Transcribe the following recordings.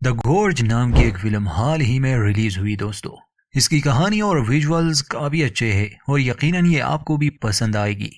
The गोर्ज नाम की एक फिल्म हाल ही में रिलीज हुई दोस्तों। इसकी कहानी और विजुअल्स काफी अच्छे हैं और यकीनन ये आपको भी पसंद आएगी।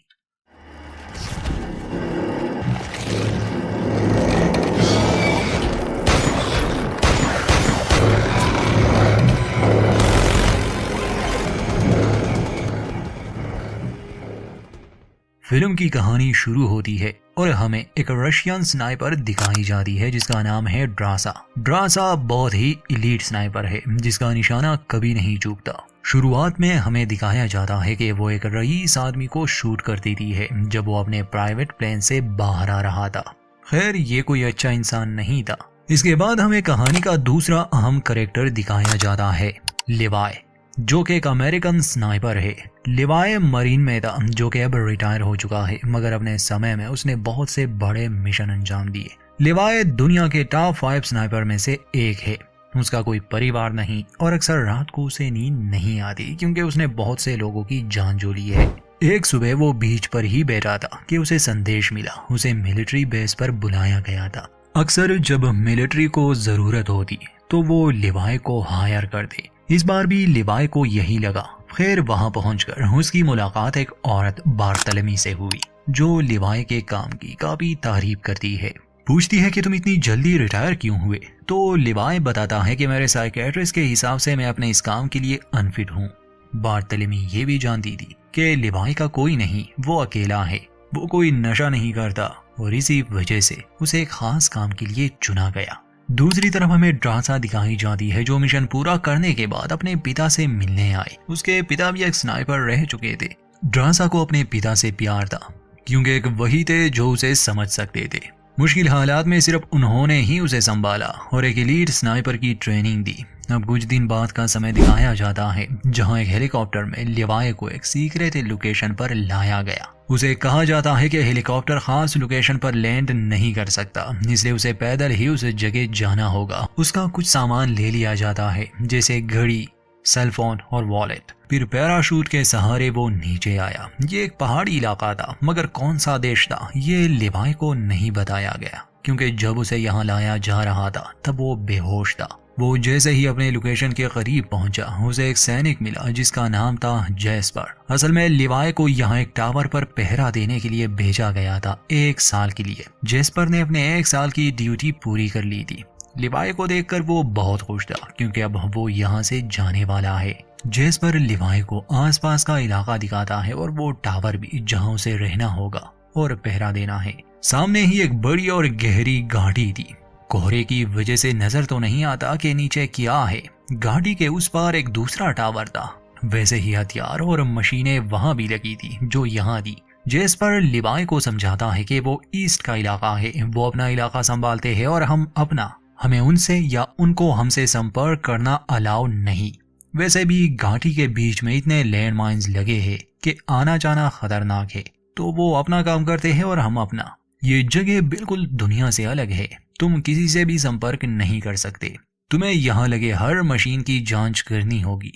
फिल्म की कहानी शुरू होती है और हमें एक रशियन स्नाइपर दिखाई जाती है जिसका नाम है ड्रासा। ड्रासा बहुत ही इलीट स्नाइपर है जिसका निशाना कभी नहीं चूकता। शुरुआत में हमें दिखाया जाता है कि वो एक रईस आदमी को शूट कर देती है जब वो अपने प्राइवेट प्लेन से बाहर आ रहा था। खैर ये कोई अच्छा इंसान नहीं था। इसके बाद हमें कहानी का दूसरा अहम कैरेक्टर दिखाया जाता है, लेवाय, जो कि एक अमेरिकन स्नाइपर है। लेवाय मरीन में था जो कि अब रिटायर हो चुका है, मगर अपने समय में उसने बहुत से बड़े मिशन अंजाम दिए। लेवाय दुनिया के टॉप 5 स्नाइपर में से एक है। उसका कोई परिवार नहीं और अक्सर रात को उसे नींद नहीं आती क्योंकि उसने बहुत से लोगों की जान जो ली है। एक सुबह वो बीच पर ही बैठा था कि उसे संदेश मिला। उसे मिलिट्री बेस पर बुलाया गया था। अक्सर जब मिलिट्री को जरूरत होती तो वो लेवाय को हायर कर दे। इस बार भी लेवाय को यही लगा। खैर वहां पहुंचकर उसकी मुलाकात एक औरत बार्तलमी से हुई जो लेवाय के काम की काफी तारीफ करती है। पूछती है कि तुम इतनी जल्दी रिटायर क्यों हुए। तो लेवाय बताता है कि मेरे साइकियाट्रिस्ट के हिसाब से मैं अपने इस काम के लिए अनफिट हूँ। बार्तलमी ये भी जानती थी कि लेवाय का कोई नहीं, वो अकेला है, वो कोई नशा नहीं करता और इसी वजह से उसे एक खास काम के लिए चुना गया। दूसरी तरफ हमें ड्रासा दिखाई जाती है जो मिशन पूरा करने के बाद अपने पिता से मिलने आए। उसके पिता भी एक स्नाइपर रह चुके थे। ड्रासा को अपने पिता से प्यार था क्योंकि एक वही थे जो उसे समझ सकते थे। मुश्किल हालात में सिर्फ उन्होंने ही उसे संभाला और एक एलीट स्नाइपर की ट्रेनिंग दी। अब कुछ दिन बाद का समय दिखाया जाता है जहां एक हेलीकॉप्टर में लेवाय को एक सीक्रेट लोकेशन पर लाया गया। उसे कहा जाता है कि हेलीकॉप्टर खास लोकेशन पर लैंड नहीं कर सकता, इसलिए उसे पैदल ही उस जगह जाना होगा। उसका कुछ सामान ले लिया जाता है जैसे घड़ी, सेलफोन और वॉलेट। फिर पैराशूट के सहारे वो नीचे आया। ये एक पहाड़ी इलाका था, मगर कौन सा देश था ये लेवाय को नहीं बताया गया क्योंकि जब उसे यहाँ लाया जा रहा था तब वो बेहोश था। वो जैसे ही अपने लोकेशन के करीब पहुंचा उसे एक सैनिक मिला जिसका नाम था जेस्पर। असल में लेवाय को यहाँ एक टावर पर पहरा देने के लिए भेजा गया था 1 साल के लिए। जेस्पर ने अपने 1 साल की ड्यूटी पूरी कर ली थी। लेवाय को देखकर वो बहुत खुश था क्योंकि अब वो यहाँ से जाने वाला है। जेस्पर लेवाय को आसपास का इलाका दिखाता है और वो टावर भी जहाँ उसे रहना होगा और पहरा देना है। सामने ही एक बड़ी और गहरी घाटी थी। कोहरे की वजह से नजर तो नहीं आता कि नीचे क्या है। घाटी के उस पार एक दूसरा टावर था। वैसे ही हथियार और मशीनें वहां भी लगी थी जो यहाँ थी। जेस्पर लेवाय को समझाता है कि वो ईस्ट का इलाका है, वो अपना इलाका संभालते हैं और हम अपना। हमें उनसे या उनको हमसे संपर्क करना अलाउ नहीं। वैसे भी घाटी के बीच में इतने लैंडमाइंस लगे हैं कि आना जाना खतरनाक है, तो वो अपना काम करते हैं और हम अपना। ये जगह बिल्कुल दुनिया से अलग है। तुम किसी से भी संपर्क नहीं कर सकते। तुम्हें यहाँ लगे हर मशीन की जांच करनी होगी,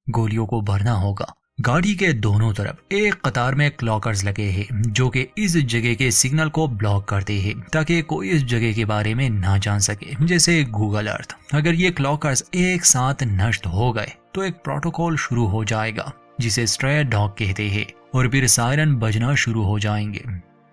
गोलियों को भरना होगा। गाड़ी के दोनों तरफ एक कतार में क्लॉकर्स लगे हैं जो कि इस जगह के सिग्नल को ब्लॉक करते हैं ताकि कोई इस जगह के बारे में ना जान सके, जैसे गूगल अर्थ। अगर ये क्लॉकर्स एक साथ नष्ट हो गए तो एक प्रोटोकॉल शुरू हो जाएगा जिसे स्ट्रे डॉग कहते हैं और फिर सायरन बजना शुरू हो जाएंगे।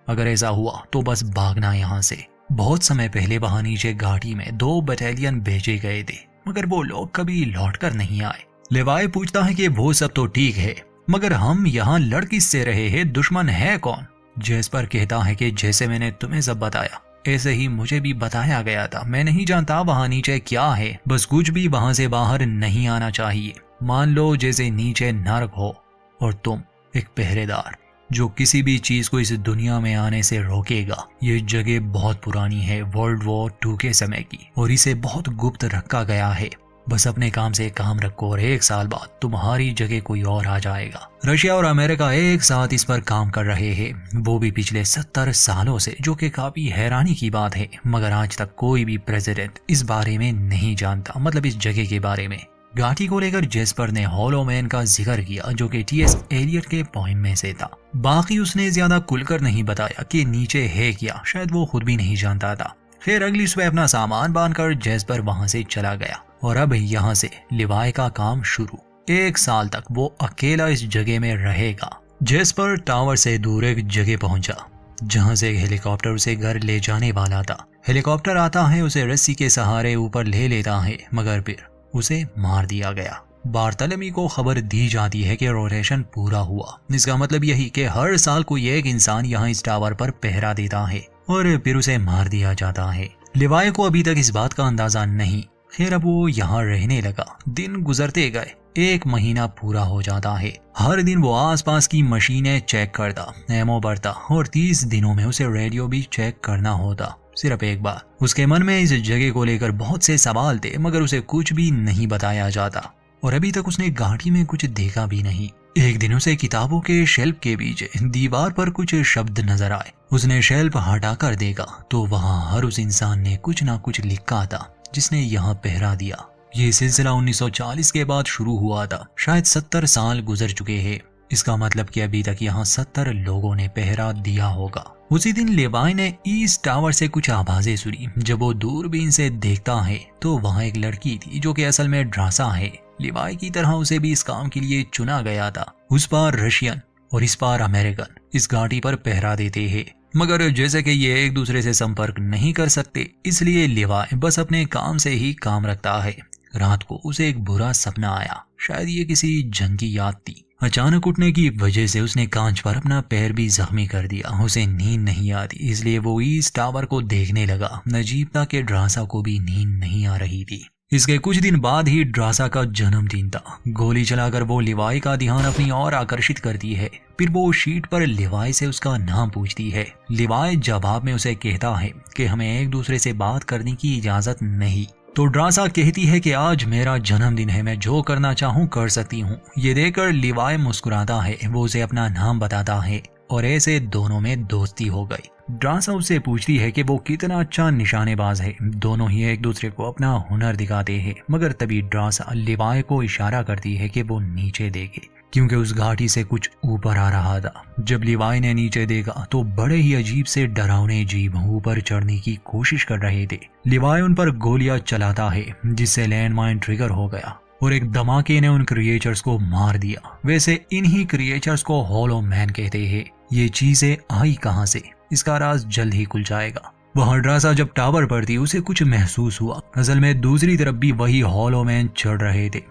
अगर ऐसा हुआ तो बस भागना यहाँ से। बहुत समय पहले वहां नीचे घाटी में 2 बटालियन भेजे गए थे, मगर वो लोग कभी लौट कर नहीं आए। लेवाय पूछता है कि वो सब तो ठीक है, मगर हम यहाँ लड़ किससे रहे हैं, दुश्मन है कौन। जेस्पर कहता है कि जैसे मैंने तुम्हें सब बताया ऐसे ही मुझे भी बताया गया था। मैं नहीं जानता वहां नीचे क्या है, बस कुछ भी वहां से बाहर नहीं आना चाहिए। मान लो जैसे नीचे नर्क हो और तुम एक पहरेदार जो किसी भी चीज को इस दुनिया में आने से रोकेगा। ये जगह बहुत पुरानी है, वर्ल्ड वॉर 2 के समय की, और इसे बहुत गुप्त रखा गया है। बस अपने काम से काम रखो और 1 साल बाद तुम्हारी जगह कोई और आ जाएगा। रशिया और अमेरिका एक साथ इस पर काम कर रहे हैं, वो भी पिछले 70 सालों से, जो कि काफी हैरानी की बात है। मगर आज तक कोई भी प्रेसिडेंट इस बारे में नहीं जानता, मतलब इस जगह के बारे में। घाटी को लेकर जेस्पर ने हॉलो मैन का जिक्र किया जो कि टीएस एलियट के पोएम में से था। बाकी उसने ज्यादा खुलकर नहीं बताया कि नीचे है क्या, शायद वो खुद भी नहीं जानता था। फिर अगली सुबह अपना सामान बांधकर जेस्पर वहां से चला गया और अब यहाँ से लिवाई का काम शुरू। 1 साल तक वो अकेला इस जगह में रहेगा। जेस्पर टावर से दूर एक जगह पहुंचा जहां से एक हेलीकॉप्टर उसे घर ले जाने वाला था। हेलीकॉप्टर आता है, उसे रस्सी के सहारे ऊपर ले लेता है, मगर फिर उसे मार दिया गया। बार्थोलोमी को खबर दी जाती है कि रोटेशन पूरा हुआ। इसका मतलब यही कि हर साल कोई एक इंसान यहाँ इस टावर पर पहरा देता है और फिर उसे मार दिया जाता है। लिवाई को अभी तक इस बात का अंदाजा नहीं। फिर अब वो यहाँ रहने लगा। दिन गुजरते गए, 1 महीना पूरा हो जाता है। हर दिन वो आसपास की मशीनें चेक करता, एमओ भरता और 30 दिनों में उसे रेडियो भी चेक करना होता। सिर्फ एक बार उसके मन में इस जगह को लेकर बहुत से सवाल थे, मगर उसे कुछ भी नहीं बताया जाता और अभी तक उसने घाटी में कुछ देखा भी नहीं। एक दिन उसे किताबों के शेल्फ के बीच दीवार पर कुछ शब्द नजर आए। उसने शेल्फ हटाकर देखा तो वहाँ हर उस इंसान ने कुछ ना कुछ लिखा था जिसने यहाँ पहरा दिया। ये सिलसिला 1940 के बाद शुरू हुआ था। शायद 70 साल गुजर चुके हैं। इसका मतलब कि अभी तक यहाँ 70 लोगों ने पहरा दिया होगा। उसी दिन लेवाई ने ईस्ट टावर से कुछ आवाजें सुनी। जब वो दूरबीन से देखता है तो वहाँ एक लड़की थी जो कि असल में ड्रासा है। लेवाई की तरह उसे भी इस काम के लिए चुना गया था। उस पार रशियन और इस पार अमेरिकन इस घाटी पर पहरा देते हैं, मगर जैसे कि ये एक दूसरे से संपर्क नहीं कर सकते, इसलिए लेवाई बस अपने काम से ही काम रखता है। रात को उसे एक बुरा सपना आया। शायद ये किसी जंग की याद थी। अचानक उठने की वजह से उसने कांच पर अपना पैर भी जख्मी कर दिया। उसे नींद नहीं आती, इसलिए वो ईस्ट टावर को देखने लगा। अजीब था कि ड्रासा को भी नींद नहीं आ रही थी। इसके कुछ दिन बाद ही ड्रासा का जन्मदिन था। गोली चलाकर वो लिवाई का ध्यान अपनी ओर आकर्षित करती है। फिर वो शीट पर लिवाई से उसका नाम पूछती है। लिवाई जवाब में उसे कहता है कि हमें एक दूसरे से बात करने की इजाजत नहीं। तो ड्रासा कहती है कि आज मेरा जन्मदिन है, मैं जो करना चाहूँ कर सकती हूँ। ये देखकर लिवाई मुस्कुराता है। वो उसे अपना नाम बताता है और ऐसे दोनों में दोस्ती हो गई। ड्रासा उससे पूछती है कि वो कितना अच्छा निशानेबाज है। दोनों ही एक दूसरे को अपना हुनर दिखाते हैं, मगर तभी ड्रासा लिवाई को इशारा करती है कि वो नीचे देखे, क्योंकि उस घाटी से कुछ ऊपर आ रहा था। जब लिवाई ने नीचे देखा तो बड़े ही अजीब से डरावने जीव ऊपर चढ़ने की कोशिश कर रहे थे। लिवाई उन पर गोलियां चलाता है, जिससे लैंडमाइन ट्रिगर हो गया और एक धमाके ने उन क्रिएचर्स को मार दिया। वैसे इन्हीं क्रिएचर्स को हॉलो मैन कहते हैं। ये चीजें आई कहां से, इसका राज जल्द ही खुल जाएगा। वह ड्रासा जब टावर पर थी उसे कुछ महसूस हुआ। असल में दूसरी तरफ भी वही हॉलो मैन चढ़ रहे थे।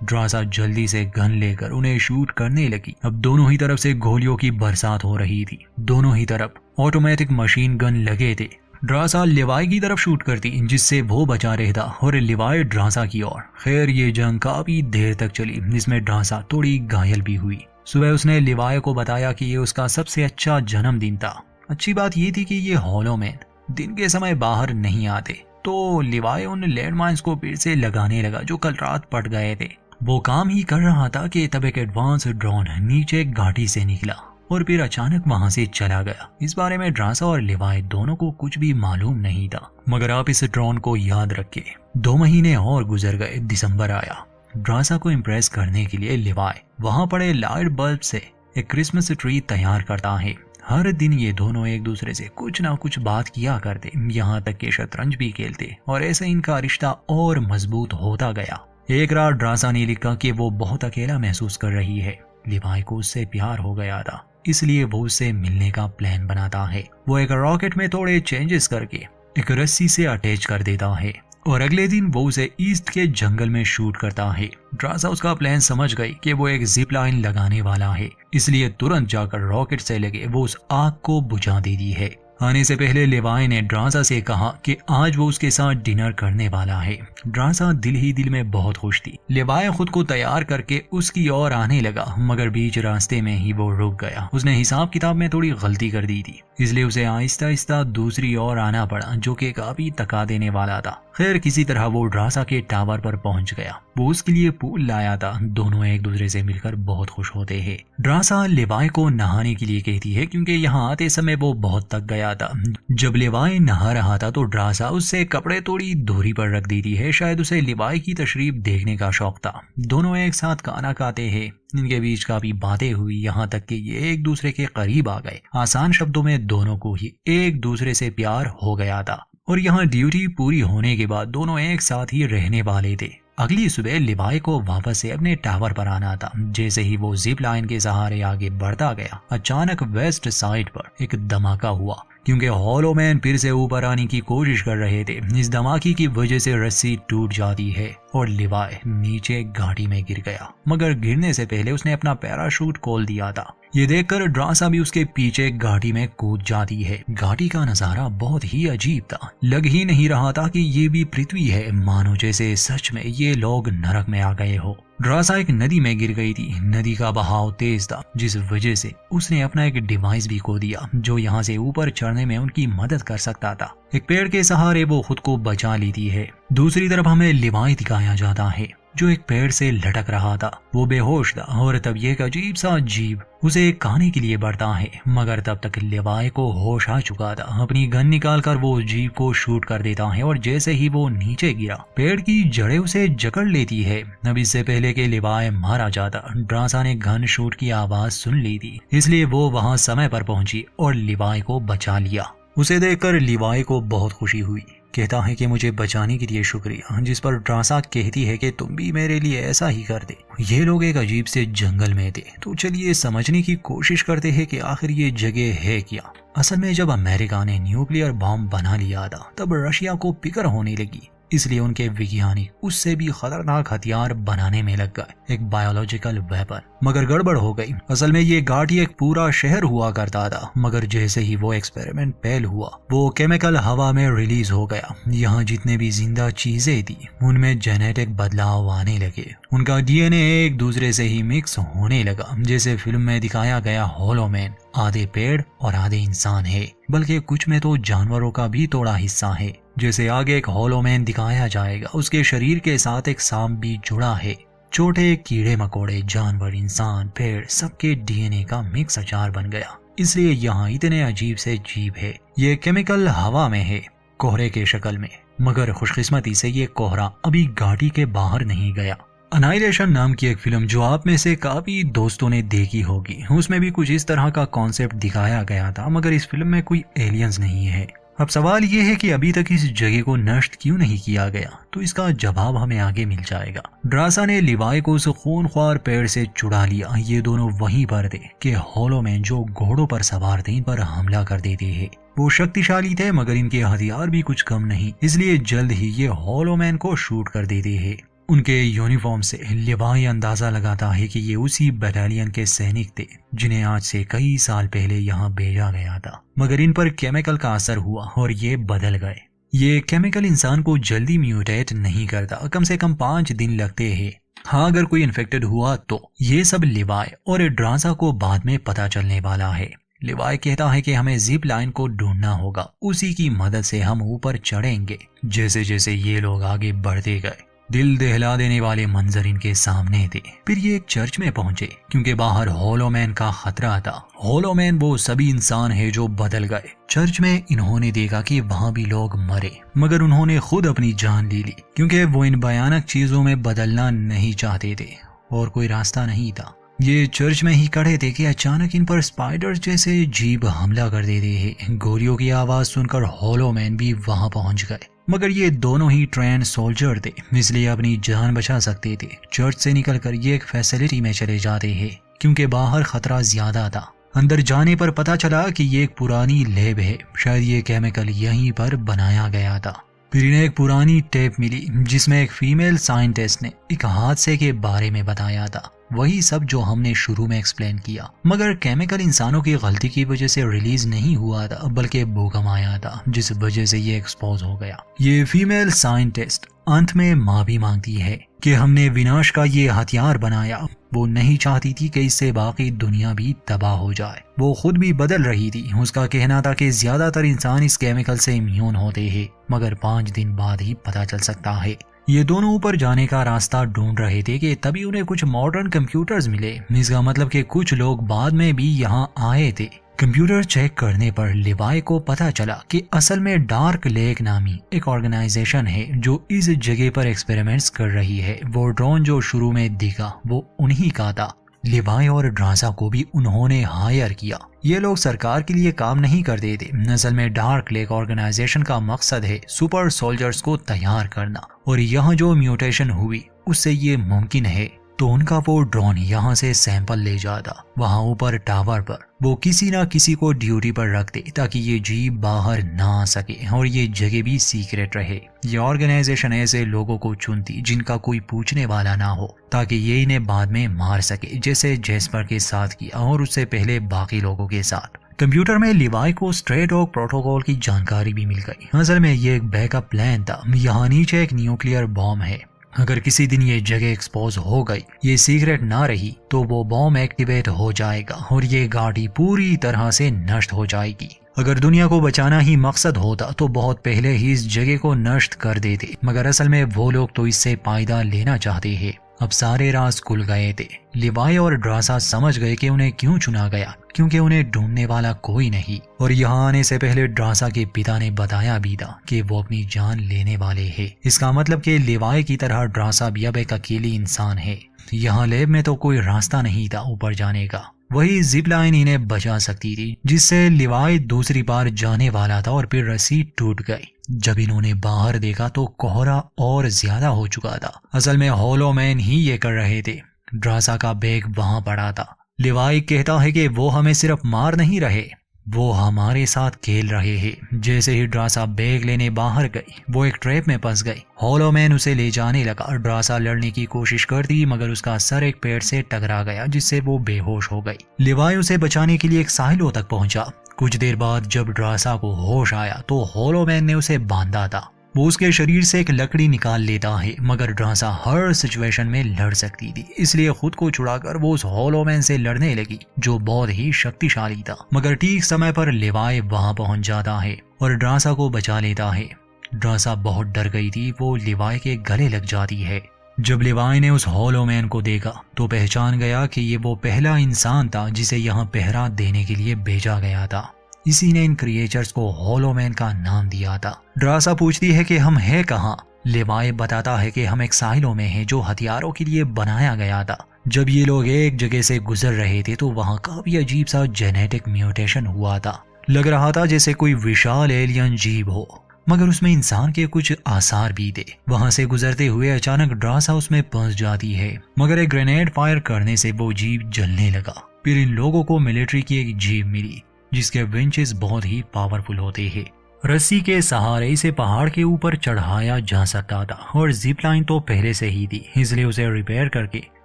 ड्रासा जल्दी से गन लेकर उन्हें शूट करने लगी। अब दोनों ही तरफ से गोलियों की बरसात हो रही थी। दोनों ही तरफ ऑटोमेटिक मशीन गन लगे थे। ड्रासा लिवाई की तरफ शूट करती, जिससे वो बचा रहता, और लिवाई ड्रासा की ओर। खैर ये जंग काफी देर तक चली, जिसमें ड्रासा थोड़ी घायल भी हुई। सुबह उसने लिवाई को बताया कि ये उसका सबसे अच्छा जन्मदिन था। अच्छी बात ये थी कि ये हॉलो मैन दिन के समय बाहर नहीं आते। तो लिवाई उन लैंडमाइंस को फिर से लगाने लगा जो कल रात पट गए थे। वो काम ही कर रहा था कि तब एक एडवांस ड्रोन नीचे घाटी से निकला और फिर अचानक वहां से चला गया। इस बारे में ड्रासा और लिवाई दोनों को कुछ भी मालूम नहीं था, मगर आप इस ड्रोन को याद रखिए। 2 महीने और गुजर गए। दिसंबर आया। ड्रासा को इम्प्रेस करने के लिए लिवाई वहां पड़े लाइट बल्ब से एक क्रिसमस ट्री तैयार करता है। हर दिन ये दोनों एक दूसरे से कुछ ना कुछ बात किया करते, यहाँ तक कि शतरंज भी खेलते, और ऐसे इनका रिश्ता और मजबूत होता गया। एक रात ड्रासा ने लिखा कि वो बहुत अकेला महसूस कर रही है। लिवाई को उससे प्यार हो गया था, इसलिए वो उससे मिलने का प्लान बनाता है। वो एक रॉकेट में थोड़े चेंजेस करके एक रस्सी से अटैच कर देता है और अगले दिन वो उसे ईस्ट के जंगल में शूट करता है। ड्रासा उसका प्लान समझ गई कि वो एक जिप लाइन लगाने वाला है, इसलिए तुरंत जाकर रॉकेट से लगे वो उस आग को बुझा देती है। आने से पहले लिवाई ने ड्रासा से कहा कि आज वो उसके साथ डिनर करने वाला है। ड्रासा दिल ही दिल में बहुत खुश थी। लिवाई खुद को तैयार करके उसकी ओर आने लगा, मगर बीच रास्ते में ही वो रुक गया। उसने हिसाब किताब में थोड़ी गलती कर दी थी, इसलिए उसे आहिस्ता आहिस्ता दूसरी ओर आना पड़ा, जो कि काफी थका देने वाला था। खैर किसी तरह वो ड्रासा के टावर पर पहुंच गया। वो उसके लिए पूल लाया था। दोनों एक दूसरे से मिलकर बहुत खुश होते हैं। ड्रासा लिवाई को नहाने के लिए कहती है, क्योंकि यहाँ आते समय वो बहुत थक गया था। जब लिवाई नहा रहा था तो ड्रासा उससे कपड़े थोड़ी दूरी पर रख देती है। शायद उसे लिवाई की तशरीफ देखने का शौक था। दोनों एक साथ खाना खाते हैं। इनके बीच काफी बातें हुई, यहाँ तक कि ये एक दूसरे के करीब आ गए। आसान शब्दों में दोनों को ही एक दूसरे से प्यार हो गया था और यहाँ ड्यूटी पूरी होने के बाद दोनों एक साथ ही रहने वाले थे। अगली सुबह लिवाई को वापस से अपने टावर पर आना था। जैसे ही वो जिप लाइन के सहारे आगे बढ़ता गया, अचानक वेस्ट साइड पर एक धमाका हुआ, क्योंकि हॉलो मैन फिर से ऊपर आने की कोशिश कर रहे थे। इस धमाके की वजह से रस्सी टूट जाती है और लिवाई नीचे घाटी में गिर गया, मगर गिरने से पहले उसने अपना पैराशूट खोल दिया था। ये देखकर ड्रासा भी उसके पीछे घाटी में कूद जाती है। घाटी का नजारा बहुत ही अजीब था, लग ही नहीं रहा था कि ये भी पृथ्वी है, मानो जैसे सच में ये लोग नरक में आ गए हो। ड्रासा एक नदी में गिर गई थी। नदी का बहाव तेज था, जिस वजह से उसने अपना एक डिवाइस भी खो दिया जो यहाँ से ऊपर चढ़ने में उनकी मदद कर सकता था। एक पेड़ के सहारे वो खुद को बचा लेती है। दूसरी तरफ हमें लिवाई दिखाया जाता है जो एक पेड़ से लटक रहा था। वो बेहोश था और तब ये एक अजीब सा जीव उसे खाने के लिए बढ़ता है, मगर तब तक लिवाई को होश आ चुका था। अपनी गन निकालकर वो जीव को शूट कर देता है और जैसे ही वो नीचे गिरा, पेड़ की जड़ें उसे जकड़ लेती है। अब इससे पहले कि लिवाई मारा जाता, ड्रासा ने गन शूट की आवाज सुन ली थी, इसलिए वो वहां समय पर पहुंची और लिवाई को बचा लिया। उसे देखकर लिवाई को बहुत खुशी हुई। कहता है कि मुझे बचाने के लिए शुक्रिया, जिस पर ड्रासा कहती है कि तुम भी मेरे लिए ऐसा ही कर दे। ये लोग एक अजीब से जंगल में थे, तो चलिए समझने की कोशिश करते हैं कि आखिर ये जगह है क्या। असल में जब अमेरिका ने न्यूक्लियर बॉम्ब बना लिया था, तब रशिया को फिक्र होने लगी, इसलिए उनके वैज्ञानिक उससे भी खतरनाक हथियार बनाने में लग गए, एक बायोलॉजिकल वेपन। मगर गड़बड़ हो गई। असल में ये घाटी एक पूरा शहर हुआ करता था, मगर जैसे ही वो एक्सपेरिमेंट फेल हुआ, वो केमिकल हवा में रिलीज हो गया। यहाँ जितने भी जिंदा चीजें थी उनमें जेनेटिक बदलाव आने लगे। उनका डीएनए एक दूसरे से ही मिक्स होने लगा। जैसे फिल्म में दिखाया गया, हॉलो मैन आधे पेड़ और आधे इंसान है, बल्कि कुछ में तो जानवरों का भी थोड़ा हिस्सा है। जैसे आगे एक हॉलो मैन दिखाया जाएगा, उसके शरीर के साथ एक सांप भी जुड़ा है। छोटे कीड़े मकोड़े, जानवर, इंसान, पेड़, सबके डीएनए का मिक्स अचार बन गया। इसलिए यहाँ इतने अजीब से जीव है। ये केमिकल हवा में है, कोहरे के शक्ल में, मगर खुशकिस्मती से ये कोहरा अभी घाटी के बाहर नहीं गया। अनाइलेशन नाम की एक फिल्म जो आप में से काफी दोस्तों ने देखी होगी, उसमें भी कुछ इस तरह का कॉन्सेप्ट दिखाया गया था, मगर इस फिल्म में कोई एलियंस नहीं है। अब सवाल ये है कि अभी तक इस जगह को नष्ट क्यों नहीं किया गया, तो इसका जवाब हमें आगे मिल जाएगा। ड्रासा ने लिवाई को उस खूनख्वार पेड़ से चुरा लिया। ये दोनों वहीं पर थे कि हॉलो मैन जो घोड़ों पर सवार थे इन पर हमला कर देते हैं। वो शक्तिशाली थे, मगर इनके हथियार भी कुछ कम नहीं, इसलिए जल्द ही ये हॉलो मैन को शूट कर देते हैं। उनके यूनिफॉर्म से लिवाई अंदाजा लगाता है कि ये उसी बटालियन के सैनिक थे जिन्हें आज से कई साल पहले यहाँ भेजा गया था, मगर इन पर केमिकल का असर हुआ और ये बदल गए। ये केमिकल इंसान को जल्दी म्यूटेट नहीं करता, कम से कम 5 दिन लगते हैं। हाँ, अगर कोई इन्फेक्टेड हुआ तो ये सब लिवाई और ड्रासा को बाद में पता चलने वाला है। लिवाई कहता है कि हमें जिप लाइन को ढूंढना होगा, उसी की मदद से हम ऊपर चढ़ेंगे। जैसे जैसे ये लोग आगे बढ़ते गए, दिल दहला देने वाले मंजर इनके सामने थे। फिर ये एक चर्च में पहुंचे, क्योंकि बाहर हॉलो मैन का खतरा था। हॉलो मैन वो सभी इंसान है जो बदल गए। चर्च में इन्होंने देखा कि वहाँ भी लोग मरे, मगर उन्होंने खुद अपनी जान ले ली, क्योंकि वो इन भयानक चीजों में बदलना नहीं चाहते थे और कोई रास्ता नहीं था। ये चर्च में ही खड़े थे कि अचानक इन पर स्पाइडर्स जैसे जीव हमला कर देते हैं। गोलियों की आवाज सुनकर हॉलो मैन भी वहां पहुंच गए, मगर ये दोनों ही ट्रेन सोल्जर थे, इसलिए अपनी जान बचा सकते थे। चर्च से निकलकर ये एक फैसिलिटी में चले जाते हैं, क्योंकि बाहर खतरा ज्यादा था। अंदर जाने पर पता चला कि ये एक पुरानी लैब है, शायद ये केमिकल यहीं पर बनाया गया था। फिर इन्हें एक पुरानी टेप मिली जिसमें एक फीमेल साइंटिस्ट ने एक हादसे के बारे में बताया था, वही सब जो हमने शुरू में एक्सप्लेन किया। मगर केमिकल इंसानों की गलती की वजह से रिलीज नहीं हुआ था, बल्कि भूकंप आया था, जिस वजह से ये एक्सपोज हो गया। ये फीमेल साइंटिस्ट अंत में माफी मांगती है कि हमने विनाश का ये हथियार बनाया। वो नहीं चाहती थी कि इससे बाकी दुनिया भी तबाह हो जाए। वो खुद भी बदल रही थी। उसका कहना था कि ज्यादातर इंसान इस केमिकल से इम्यून होते हैं, मगर 5 दिन बाद ही पता चल सकता है। ये दोनों ऊपर जाने का रास्ता ढूंढ रहे थे कि तभी उन्हें कुछ मॉडर्न कंप्यूटर्स मिले। इसका मतलब कि कुछ लोग बाद में भी यहाँ आए थे। कंप्यूटर चेक करने पर लिवाई को पता चला कि असल में डार्क लेक नामी एक ऑर्गेनाइजेशन है जो इस जगह पर एक्सपेरिमेंट्स कर रही है। वो ड्रोन जो शुरू में दिखा वो उन्हीं का था। लिवाई और ड्रासा को भी उन्होंने हायर किया। ये लोग सरकार के लिए काम नहीं करते थे। असल में डार्क लेक ऑर्गेनाइजेशन का मकसद है सुपर सोल्जर्स को तैयार करना, और यहाँ जो म्यूटेशन हुई उससे ये मुमकिन है। तो उनका वो ड्रोन यहाँ से सैंपल ले जाता, वहाँ ऊपर टावर पर वो किसी ना किसी को ड्यूटी पर रख दे ताकि ये जीप बाहर ना आ सके और ये जगह भी सीक्रेट रहे। ये ऑर्गेनाइजेशन ऐसे लोगों को चुनती जिनका कोई पूछने वाला ना हो, ताकि ये इन्हें बाद में मार सके, जैसे जेस्पर के साथ किया और उससे पहले बाकी लोगों के साथ। कंप्यूटर में लिवाई को स्ट्रे डॉग प्रोटोकॉल की जानकारी भी मिल गई। असल में ये एक बैकअप प्लान था। यहाँ नीचे एक न्यूक्लियर बॉम्ब है। अगर किसी दिन ये जगह एक्सपोज हो गई, ये सीक्रेट ना रही, तो वो बॉम्ब एक्टिवेट हो जाएगा और ये गाड़ी पूरी तरह से नष्ट हो जाएगी। अगर दुनिया को बचाना ही मकसद होता तो बहुत पहले ही इस जगह को नष्ट कर देते, मगर असल में वो लोग तो इससे फायदा लेना चाहते हैं। अब सारे राज खुल गए थे। लिवाई और ड्रासा समझ गए कि उन्हें क्यों चुना गया, क्योंकि उन्हें ढूंढने वाला कोई नहीं। और यहाँ आने से पहले ड्रासा के पिता ने बताया भी था कि वो अपनी जान लेने वाले हैं। इसका मतलब कि लिवाई की तरह ड्रासा भी अब एक अकेली इंसान है। यहाँ लैब में तो कोई रास्ता नहीं था ऊपर जाने का। वही जिप लाइन इन्हें बचा सकती थी, जिससे लिवाई दूसरी बार जाने वाला था और फिर रस्सी टूट गई। जब इन्होंने बाहर देखा तो कोहरा और ज्यादा हो चुका था। असल में होलो मैन ही ये कर रहे थे। ड्रासा का बैग वहां पड़ा था। लिवाई कहता है कि वो हमें सिर्फ मार नहीं रहे, वो हमारे साथ खेल रहे हैं। जैसे ही ड्रासा बैग लेने बाहर गई, वो एक ट्रैप में फंस गई। होलो मैन उसे ले जाने लगा। ड्रासा लड़ने की कोशिश करती, मगर उसका सर एक पेड़ से टकरा गया, जिससे वो बेहोश हो गई। लिवाई उसे बचाने के लिए एक साहिलों तक पहुंचा। कुछ देर बाद जब ड्रासा को होश आया तो होलो मैन ने उसे बांधा था। वो उसके शरीर से एक लकड़ी निकाल लेता है, मगर ड्रासा हर सिचुएशन में लड़ सकती थी, इसलिए खुद को छुड़ाकर वो उस होलो मैन से लड़ने लगी, जो बहुत ही शक्तिशाली था। मगर ठीक समय पर लिवाई वहां पहुंच जाता है और ड्रासा को बचा लेता है। ड्रासा बहुत डर गई थी, वो लिवाई के गले लग जाती है। जब लिवाई ने उस होलो मैन को देखा तो पहचान गया कि ये वो पहला इंसान था जिसे यहाँ पहरा देने के लिए भेजा गया था। इसी ने इन क्रिएचर्स को होलो मैन का नाम दिया था। ड्रासा पूछती है कि हम हैं कहाँ। लिवाई बताता है कि हम एक साइलो में हैं जो हथियारों के लिए बनाया गया था। जब ये लोग एक जगह से गुजर रहे थे तो वहाँ काफी अजीब सा जेनेटिक म्यूटेशन हुआ था। लग रहा था जैसे कोई विशाल एलियन जीव हो, मगर उसमें इंसान के कुछ आसार भी थे। वहां से गुजरते हुए अचानक ड्रासा उसमें फंस जाती है, मगर एक ग्रेनेड फायर करने से वो जीव जलने लगा। फिर इन लोगों को मिलिट्री की एक जीप मिली जिसके विंचेस बहुत ही पावरफुल होते हैं। रस्सी के सहारे इसे पहाड़ के ऊपर चढ़ाया जा सकता था और जिप लाइन तो पहले से ही थी, इसलिए उसे रिपेयर करके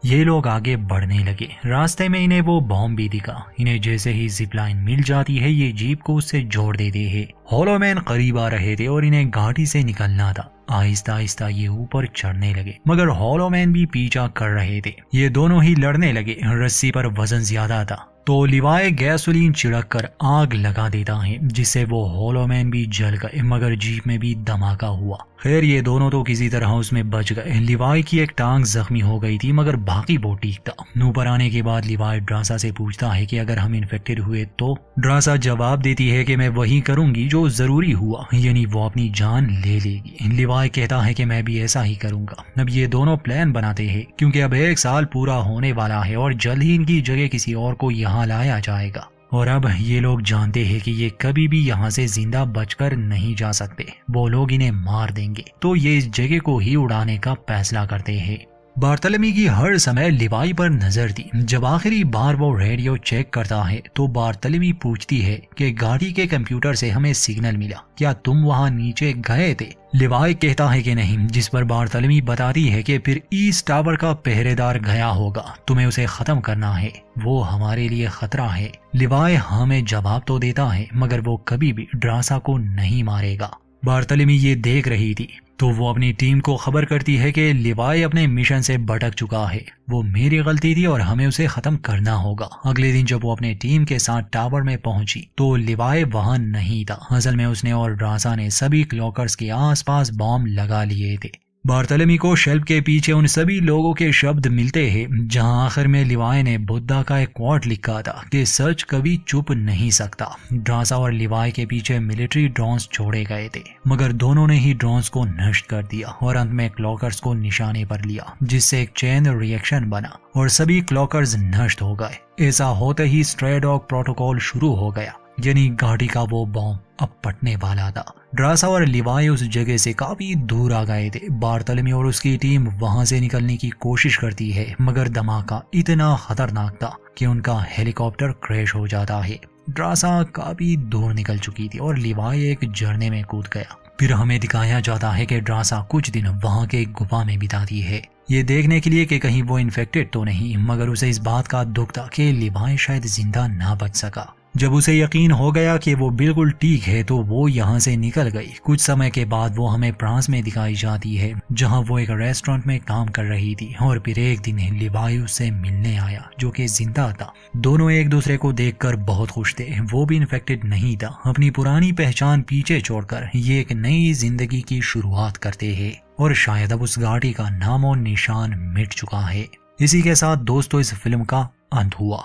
ये लोग आगे बढ़ने लगे। रास्ते में इन्हें वो बॉम्ब भी दिखा। इन्हें जैसे ही जिप लाइन मिल जाती है ये जीप को उससे जोड़ देते हैं। होलो मैन करीब आ रहे थे और इन्हें घाटी से निकलना था। आहिस्ता आहिस्ता ये ऊपर चढ़ने लगे, मगर होलो मैन भी पीछा कर रहे थे। ये दोनों ही लड़ने लगे। रस्सी पर वजन ज्यादा था तो लिवाई गैसोलीन छिड़क कर आग लगा देता है, जिससे वो होलो मैन भी जल गए, मगर जीप में भी धमाका हुआ। खैर ये दोनों तो किसी तरह उसमें बच गए। लिवाई की एक टांग जख्मी हो गई थी, मगर बाकी वो ठीक था। ऊपर आने के बाद लिवाई ड्रासा से पूछता है कि अगर हम इन्फेक्टेड हुए तो। ड्रासा जवाब देती है कि मैं वही करूंगी जो जरूरी हुआ, यानी वो अपनी जान ले लेगी। लिवाई कहता है कि मैं भी ऐसा ही करूंगा। अब ये दोनों प्लान बनाते हैं, क्योंकि अब 1 साल पूरा होने वाला है और जल्द ही इनकी जगह किसी और को यहाँ लाया जाएगा। और अब ये लोग जानते हैं कि ये कभी भी यहाँ से जिंदा बचकर नहीं जा सकते। वो लोग इन्हें मार देंगे, तो ये इस जगह को ही उड़ाने का फैसला करते हैं। बार्तलमी की हर समय लिवाई पर नजर थी। जब आखिरी बार वो रेडियो चेक करता है तो बार्तलमी पूछती है कि गाड़ी के कंप्यूटर से हमें सिग्नल मिला, क्या तुम वहाँ नीचे गए थे? लिवाई कहता है कि नहीं, जिस पर बार्तलमी बताती है कि फिर ईस्ट टावर का पहरेदार गया होगा, तुम्हें उसे खत्म करना है, वो हमारे लिए खतरा है। लिवाई हमें जवाब तो देता है, मगर वो कभी भी ड्रासा को नहीं मारेगा। बार्तलमी ये देख रही थी तो वो अपनी टीम को खबर करती है कि लिवाई अपने मिशन से भटक चुका है, वो मेरी गलती थी और हमें उसे खत्म करना होगा। अगले दिन जब वो अपने टीम के साथ टावर में पहुंची तो लिवाई वहां नहीं था। असल में उसने और ड्रासा ने सभी क्लॉकर्स के आसपास बॉम्ब लगा लिए थे। बार्थोलोमी को शेल्फ के पीछे उन सभी लोगों के शब्द मिलते हैं जहां आखिर में लिवाई ने बुद्धा का एक क्वाट लिखा था कि सच कभी चुप नहीं सकता। ड्रासा और लिवाई के पीछे मिलिट्री ड्रोन्स छोड़े गए थे, मगर दोनों ने ही ड्रोन्स को नष्ट कर दिया और अंत में क्लॉकर्स को निशाने पर लिया, जिससे एक चेन रिएक्शन बना और सभी क्लॉकर्स नष्ट हो गए। ऐसा होते ही स्ट्रे डॉग प्रोटोकॉल शुरू हो गया, यानी घाटी का वो बॉम्ब अब फटने वाला था। ड्रासा और लिवाई उस जगह से काफी दूर आ गए थे। बार्थोलोमी और उसकी टीम वहां से निकलने की कोशिश करती है, मगर धमाका इतना खतरनाक था कि उनका हेलीकॉप्टर क्रैश हो जाता है। ड्रासा काफी दूर निकल चुकी थी और लिवाई एक झरने में कूद गया। फिर हमें दिखाया जाता है कि ड्रासा कुछ दिन वहां के गुफा में बिताती है, ये देखने के लिए कि कहीं वो इन्फेक्टेड तो नहीं, मगर उसे इस बात का दुख था कि लिवाई शायद जिंदा ना बच सका। जब उसे यकीन हो गया कि वो बिल्कुल ठीक है तो वो यहाँ से निकल गई। कुछ समय के बाद वो हमें फ्रांस में दिखाई जाती है, जहाँ वो एक रेस्टोरेंट में काम कर रही थी और फिर एक दिन लिवाई उससे मिलने आया जो कि जिंदा था। दोनों एक दूसरे को देखकर बहुत खुश थे। वो भी इन्फेक्टेड नहीं था। अपनी पुरानी पहचान पीछे छोड़कर ये एक नई जिंदगी की शुरुआत करते हैं और शायद अब उस घाटी का नामो निशान मिट चुका है। इसी के साथ दोस्तों इस फिल्म का अंत हुआ।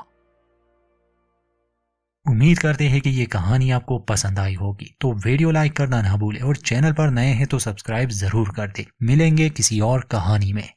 उम्मीद करते हैं कि ये कहानी आपको पसंद आई होगी, तो वीडियो लाइक करना ना भूलें और चैनल पर नए हैं तो सब्सक्राइब जरूर कर दें। मिलेंगे किसी और कहानी में।